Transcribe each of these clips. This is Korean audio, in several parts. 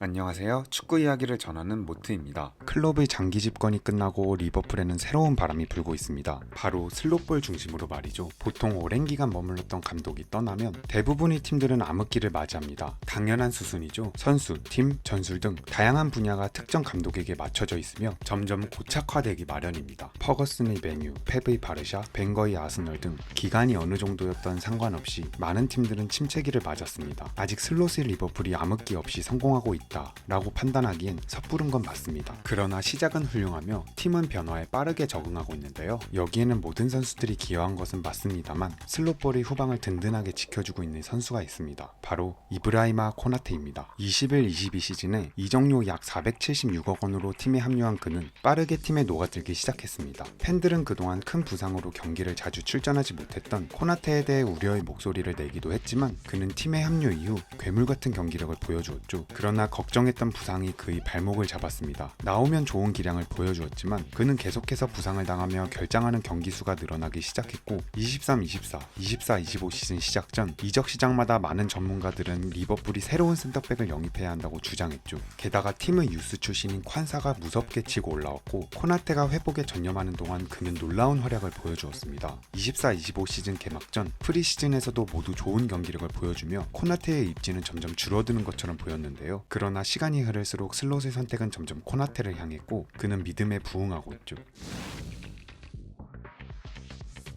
안녕하세요. 축구 이야기를 전하는 모트입니다. 클럽의 장기 집권이 끝나고 리버풀에는 새로운 바람이 불고 있습니다. 바로 슬롯볼 중심으로 말이죠. 보통 오랜 기간 머물렀던 감독이 떠나면 대부분의 팀들은 암흑기를 맞이합니다. 당연한 수순이죠. 선수, 팀, 전술 등 다양한 분야가 특정 감독에게 맞춰져 있으며 점점 고착화되기 마련입니다. 퍼거슨의 맨유, 펩의 바르샤, 벵거의 아스널 등 기간이 어느 정도였던 상관없이 많은 팀들은 침체기를 맞았습니다. 아직 슬롯의 리버풀이 암흑기 없이 성공하고 있다 라고 판단하기엔 섣부른 건 맞습니다. 그러나 시작은 훌륭하며 팀은 변화에 빠르게 적응하고 있는데요. 여기에는 모든 선수들이 기여한 것은 맞습니다만 슬롯볼이 후방을 든든하게 지켜주고 있는 선수가 있습니다. 바로 이브라이마 코나테입니다. 21-22 시즌에 이적료 약 476억 원으로 팀에 합류한 그는 빠르게 팀에 녹아들기 시작했습니다. 팬들은 그동안 큰 부상으로 경기를 자주 출전하지 못했던 코나테에 대해 우려의 목소리를 내기도 했지만 그는 팀에 합류 이후 괴물 같은 경기력을 보여주었죠. 그러나 걱정했던 부상이 그의 발목을 잡았습니다. 나오면 좋은 기량을 보여주었지만 그는 계속해서 부상을 당하며 결장하는 경기 수가 늘어나기 시작했고 23-24, 24-25 시즌 시작 전 이적 시장마다 많은 전문가들은 리버풀이 새로운 센터백을 영입해야 한다고 주장했죠. 게다가 팀의 유스 출신인 콴사가 무섭게 치고 올라왔고 코나테가 회복에 전념하는 동안 그는 놀라운 활약을 보여주었습니다. 24-25 시즌 개막 전 프리시즌에서도 모두 좋은 경기력을 보여주며 코나테의 입지는 점점 줄어드는 것처럼 보였는데요. 그러나 시간이 흐를수록 슬롯의 선택은 점점 코나테를 향했고 그는 믿음에 부응하고 있죠.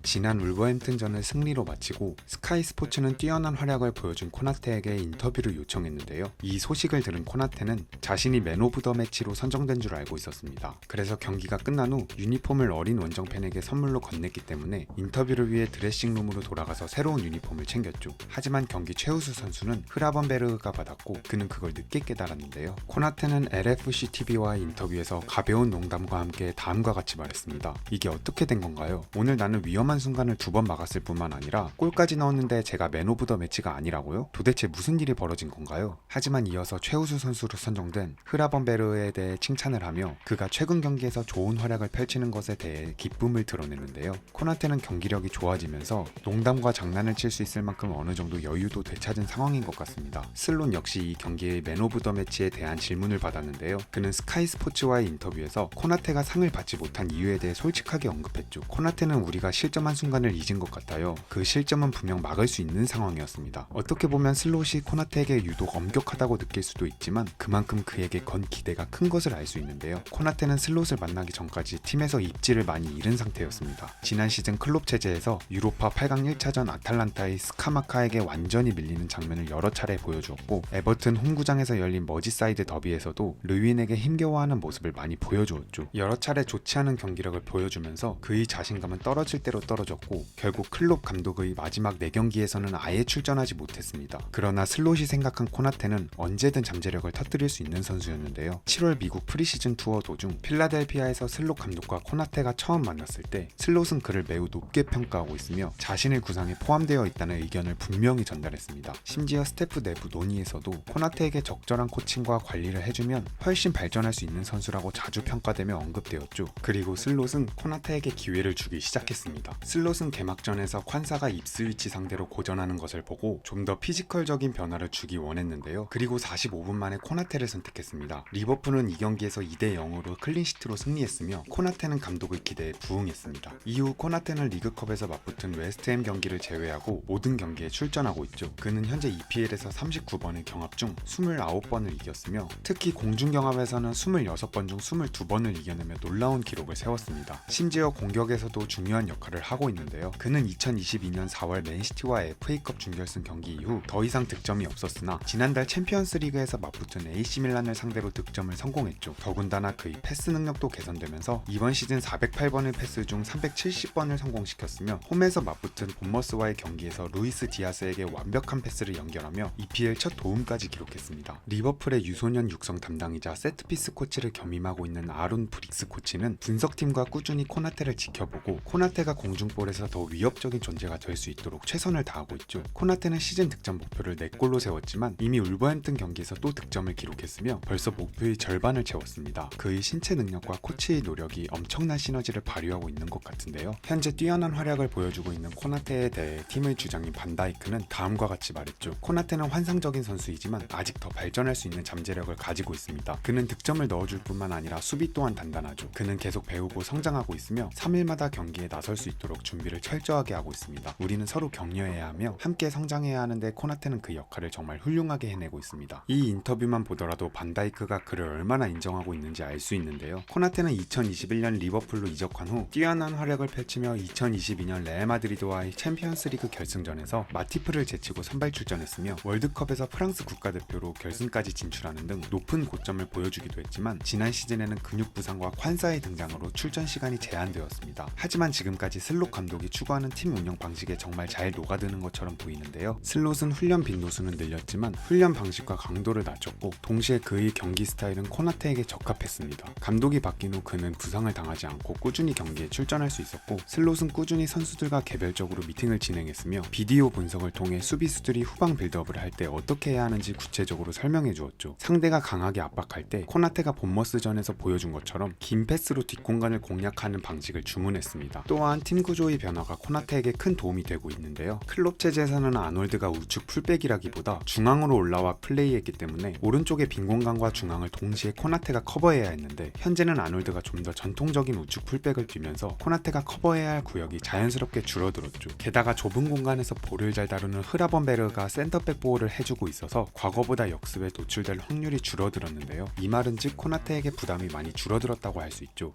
지난 울버햄튼전을 승리로 마치고 스카이 스포츠는 뛰어난 활약을 보여준 코나테에게 인터뷰를 요청했는데요. 이 소식을 들은 코나테는 자신이 맨 오브 더 매치로 선정된 줄 알고 있었습니다. 그래서 경기가 끝난 후 유니폼을 어린 원정 팬에게 선물로 건넸기 때문에 인터뷰를 위해 드레싱룸으로 돌아가서 새로운 유니폼을 챙겼죠. 하지만 경기 최우수 선수는 흐라번베르그가 받았고 그는 그걸 늦게 깨달았는데요. 코나테는 LFC TV와의 인터뷰에서 가벼운 농담과 함께 다음과 같이 말했습니다. 이게 어떻게 된 건가요? 오늘 나는 위험한 순간을 2번 막았을 뿐만 아니라 골까지 넣었는데 제가 맨 오브 더 매치가 아니라고요? 도대체 무슨 일이 벌어진 건가요? 하지만 이어서 최우수 선수로 선정된 흐라번베르에 대해 칭찬을 하며 그가 최근 경기에서 좋은 활약을 펼치는 것에 대해 기쁨을 드러냈는데요. 코나테는 경기력이 좋아지면서 농담과 장난을 칠 수 있을 만큼 어느 정도 여유도 되찾은 상황인 것 같습니다. 슬론 역시 이 경기의 맨 오브 더 매치에 대한 질문을 받았는데요. 그는 스카이 스포츠와의 인터뷰에서 코나테가 상을 받지 못한 이유에 대해 솔직하게 언급했죠. 코나테는 우리가 실점한 순간을 잊은 것 같아요. 그 실점은 분명 막을 수 있는 상황이었습니다. 어떻게 보면 슬롯이 코나테에게 유독 엄격하다고 느낄 수도 있지만 그만큼 그에게 건 기대가 큰 것을 알 수 있는데요. 코나테는 슬롯을 만나기 전까지 팀에서 입지를 많이 잃은 상태였습니다. 지난 시즌 클롭 체제에서 유로파 8강 1차전 아탈란타의 스카마카에게 완전히 밀리는 장면을 여러 차례 보여주었고 에버튼 홈구장에서 열린 머지사이드 더비에서도 르윈에게 힘겨워하는 모습을 많이 보여주었죠. 여러 차례 좋지 않은 경기력을 보여주면서 그의 자신감은 떨어질 대로 떨어졌고 결국 클롭 감독의 마지막 4경기에서는 아예 출전하지 못했습니다. 그러나 슬롯이 생각한 코나테는 언제든 잠재력을 터뜨릴 수 있는 선수였는데요. 7월 미국 프리시즌 투어 도중 필라델피아에서 슬롯 감독과 코나테가 처음 만났을 때 슬롯은 그를 매우 높게 평가하고 있으며 자신의 구상에 포함되어 있다는 의견을 분명히 전달했습니다. 심지어 스태프 내부 논의에서도 코나테에게 적절한 코칭과 관리를 해주면 훨씬 발전할 수 있는 선수라고 자주 평가되며 언급되었죠. 그리고 슬롯은 코나테에게 기회를 주기 시작했습니다. 슬롯은 개막전에서 콴사가 입스위치 상대로 고전하는 것을 보고 좀 더 피지컬적인 변화를 주기 원했는데요. 그리고 45분 만에 코나테를 선택했습니다. 리버풀은 이 경기에서 2-0으로 클린시트로 승리했으며 코나테는 감독의 기대에 부응했습니다. 이후 코나테는 리그컵에서 맞붙은 웨스트햄 경기를 제외하고 모든 경기에 출전하고 있죠. 그는 현재 EPL에서 39번의 경합 중 29번을 이겼으며 특히 공중경합에서는 26번 중 22번을 이겨내며 놀라운 기록을 세웠습니다. 심지어 공격에서도 중요한 역할을 하고 있는데요. 그는 2022년 4월 맨시티와 FA컵 준결승 경기 이후 더 이상 득점이 없었으나 지난달 챔피언스 리그에서 맞붙은 AC 밀란을 상대로 득점을 성공했죠. 더군다나 그의 패스 능력도 개선되면서 이번 시즌 408번의 패스 중 370번을 성공시켰으며 홈에서 맞붙은 본머스와의 경기에서 루이스 디아스에게 완벽한 패스를 연결하며 EPL 첫 도움까지 기록했습니다. 리버풀의 유소년 육성 담당이자 세트피스 코치를 겸임하고 있는 아론 브릭스 코치는 분석팀과 꾸준히 코나테를 지켜보고 코나테가 공중 공중볼에서 더 위협적인 존재가 될 수 있도록 최선을 다하고 있죠. 코나테는 시즌 득점 목표를 4골로 세웠지만 이미 울버햄튼 경기에서 또 득점을 기록했으며 벌써 목표의 절반을 채웠습니다. 그의 신체 능력과 코치의 노력이 엄청난 시너지를 발휘하고 있는 것 같은데요. 현재 뛰어난 활약을 보여주고 있는 코나테에 대해 팀의 주장인 반다이크는 다음과 같이 말했죠. 코나테는 환상적인 선수이지만 아직 더 발전할 수 있는 잠재력을 가지고 있습니다. 그는 득점을 넣어줄 뿐만 아니라 수비 또한 단단하죠. 그는 계속 배우고 성장하고 있으며 3일마다 경기에 나설 수 있도록 준비를 철저하게 하고 있습니다. 우리는 서로 격려해야 하며 함께 성장해야 하는데 코나테는 그 역할을 정말 훌륭하게 해내고 있습니다. 이 인터뷰만 보더라도 반다이크가 그를 얼마나 인정하고 있는지 알 수 있는데요. 코나테는 2021년 리버풀로 이적한 후 뛰어난 활약을 펼치며 2022년 레알 마드리드와의 챔피언스리그 결승전에서 마티프를 제치고 선발 출전했으며 월드컵에서 프랑스 국가대표로 결승까지 진출하는 등 높은 고점을 보여주기도 했지만 지난 시즌에는 근육 부상과 환사의 등장으로 출전 시간이 제한되었습니다. 하지만 지금까지 슬롯 감독이 추구하는 팀 운영 방식에 정말 잘 녹아드는 것처럼 보이는데요. 슬롯은 훈련 빈도수는 늘렸지만 훈련 방식과 강도를 낮췄고 동시에 그의 경기 스타일은 코나테에게 적합했습니다. 감독이 바뀐 후 그는 부상을 당하지 않고 꾸준히 경기에 출전할 수 있었고 슬롯은 꾸준히 선수들과 개별적으로 미팅을 진행했으며 비디오 분석을 통해 수비수들이 후방 빌드업을 할 때 어떻게 해야 하는지 구체적으로 설명해 주었죠. 상대가 강하게 압박할 때 코나테가 본머스전에서 보여준 것처럼 긴 패스로 뒷공간을 공략하는 방식을 주문했습니다. 또한 팀 구조의 변화가 코나테에게 큰 도움이 되고 있는데요. 클롭 체제에서는 아놀드가 우측 풀백이라기보다 중앙으로 올라와 플레이했기 때문에 오른쪽의 빈 공간과 중앙을 동시에 코나테가 커버해야 했는데 현재는 아놀드가 좀 더 전통적인 우측 풀백을 뛰면서 코나테가 커버해야 할 구역이 자연스럽게 줄어들었죠. 게다가 좁은 공간에서 볼을 잘 다루는 흐라번베르가 센터백 보호를 해주고 있어서 과거보다 역습에 노출될 확률이 줄어들었는데요. 이 말은 즉 코나테에게 부담이 많이 줄어들었다고 할 수 있죠.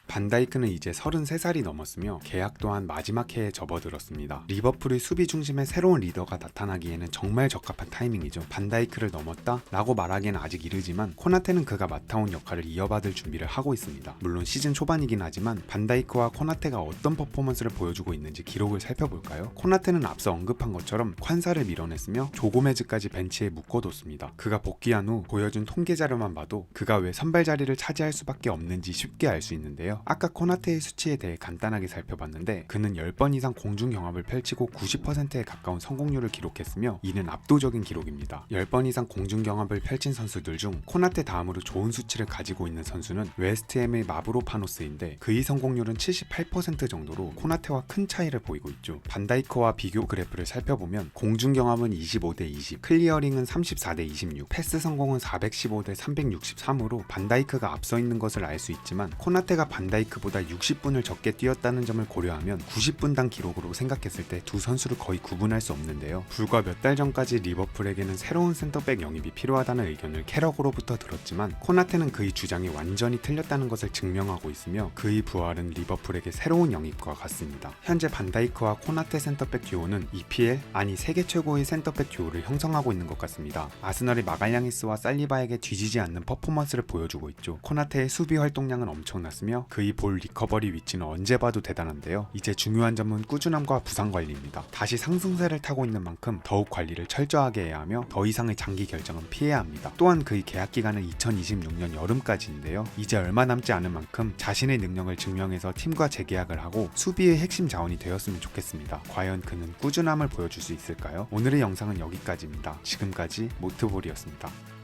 반다이크는 이제 33살이 넘었으며 계약 또한 마지막 해에 접어들었습니다. 리버풀의 수비 중심의 새로운 리더가 나타나기에는 정말 적합한 타이밍이죠. 반다이크를 넘었다? 라고 말하기에는 아직 이르지만 코나테는 그가 맡아온 역할을 이어받을 준비를 하고 있습니다. 물론 시즌 초반이긴 하지만 반다이크와 코나테가 어떤 퍼포먼스를 보여주고 있는지 기록을 살펴볼까요? 코나테는 앞서 언급한 것처럼 콴사를 밀어냈으며 조고메즈까지 벤치에 묶어뒀습니다. 그가 복귀한 후 보여준 통계 자료만 봐도 그가 왜 선발 자리를 차지할 수밖에 없는지 쉽게 알 수 있는데요. 아까 코나테의 수치에 대해 간단하게 살펴봤는데 그는 10번 이상 공중 경합을 펼치고 90%에 가까운 성공률을 기록했으며 이는 압도적인 기록입니다. 10번 이상 공중 경합을 펼친 선수들 중 코나테 다음으로 좋은 수치를 가지고 있는 선수는 웨스트햄의 마브로파노스인데 그의 성공률은 78% 정도로 코나테와 큰 차이를 보이고 있죠. 반다이크와 비교 그래프를 살펴보면 공중 경합은 25대 20, 클리어링은 34대 26, 패스 성공은 415대 363으로 반다이크가 앞서 있는 것을 알 수 있지만 코나테가 반다이크보다 60분을 적게 뛰었다는 점을 고려하면 90분당 기록으로 생각했을 때 두 선수를 거의 구분할 수 없는데요. 불과 몇 달 전까지 리버풀에게는 새로운 센터백 영입이 필요하다는 의견을 캐럭으로부터 들었지만 코나테는 그의 주장이 완전히 틀렸다는 것을 증명하고 있으며 그의 부활은 리버풀에게 새로운 영입과 같습니다. 현재 반다이크와 코나테 센터백 듀오는 EPL 아니 세계 최고의 센터백 듀오를 형성하고 있는 것 같습니다. 아스널의 마갈량이스와 살리바에게 뒤지지 않는 퍼포먼스를 보여주고 있죠. 코나테의 수비 활동량은 엄청났으며 그의 볼 리커버리 위치는 언제 봐도 대단한데요. 이제 중요한 점은 꾸준함과 부상 관리입니다. 다시 상승세를 타고 있는 만큼 더욱 관리를 철저하게 해야 하며 더 이상의 장기 결정은 피해야 합니다. 또한 그의 계약 기간은 2026년 여름까지인데요. 이제 얼마 남지 않은 만큼 자신의 능력을 증명해서 팀과 재계약을 하고 수비의 핵심 자원이 되었으면 좋겠습니다. 과연 그는 꾸준함을 보여줄 수 있을까요? 오늘의 영상은 여기까지입니다. 지금까지 모트볼이었습니다.